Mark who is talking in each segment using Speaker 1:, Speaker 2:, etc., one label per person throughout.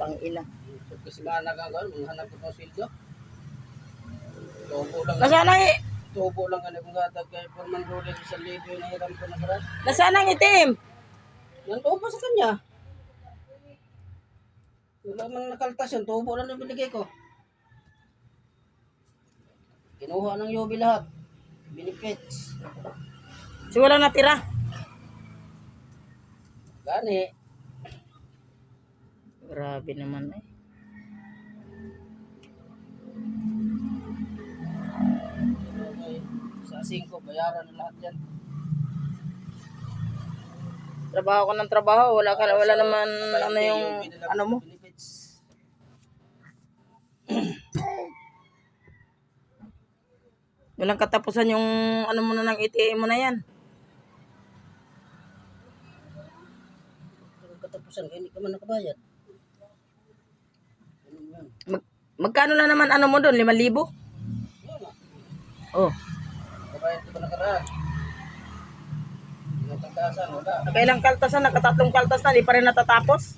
Speaker 1: Pang ina.
Speaker 2: So, kasi managagal, maghanap ko ng sildo. Tubo lang.
Speaker 1: Nasaan ang,
Speaker 2: Tubo lang ka na kung gatag kay Forman Robles sa libo yung nahiram ko na karas.
Speaker 1: nasaan ang itim?
Speaker 2: Nandoon pa sa kanya. Wala man nakaltas yun, tubo lang na binigay ko. Kinuha ng Yobi lahat. Benefits.
Speaker 1: Si wala natira.
Speaker 2: Gani.
Speaker 1: Grabe naman eh.
Speaker 2: Okay. Sa 5, bayaran na lahat yan.
Speaker 1: Trabaho ko ng trabaho. Wala naman ano yung ano mo.
Speaker 2: Benefits.
Speaker 1: Walang katapusan yung ano mo na ng ATM mo na yan.
Speaker 2: Pero katapusan, kaya hindi ka man nakabayad.
Speaker 1: Magkano lang naman ano mo doon? 5,000?
Speaker 2: Wala na.
Speaker 1: Oh.
Speaker 2: Kabayad ka ba nakaraan? Hindi na tagtasan, wala.
Speaker 1: Nakailang kaltasan, nakatatlong kaltas na, di pa rin natatapos.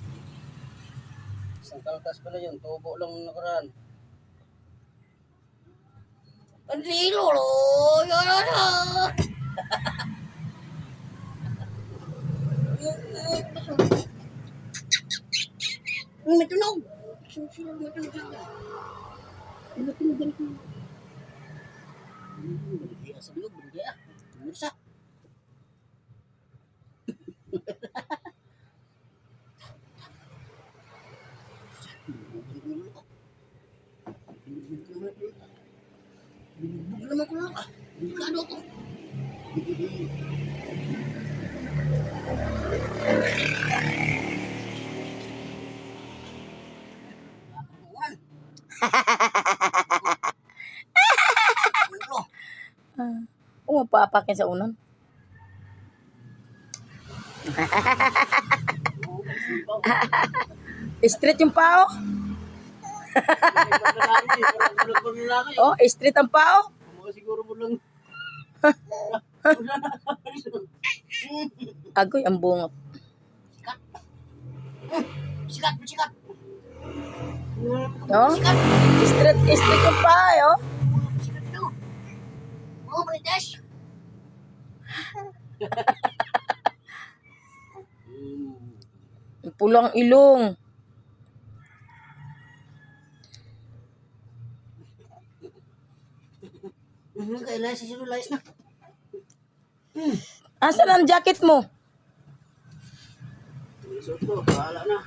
Speaker 2: Isang kaltas pala yun, tubo lang nakaraan. Ang lilo, may tunog. Binigay sa loob, binigay ah. Tumursa. Binugbog naman ko lang ah. Delikado ako.
Speaker 1: Oo, paapakin sa unan. Street yung pao. Oh, street ang pao.
Speaker 2: Siguro mo lang.
Speaker 1: Agoy, ang bungot.
Speaker 2: Sikat, sikat.
Speaker 1: Oh, street yung pao, oh.
Speaker 2: Sikat ito. Oh, manitas.
Speaker 1: Pulang ilong.
Speaker 2: Kailan si Silulayas na.
Speaker 1: Asan ang jacket mo?
Speaker 2: Isot ko, bahala na.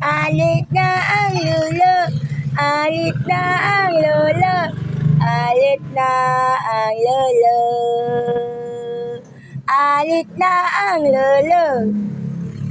Speaker 1: Alit na ang lulo. Alit na ang lolo. Alit na ang lolo. Alit na ang lolo.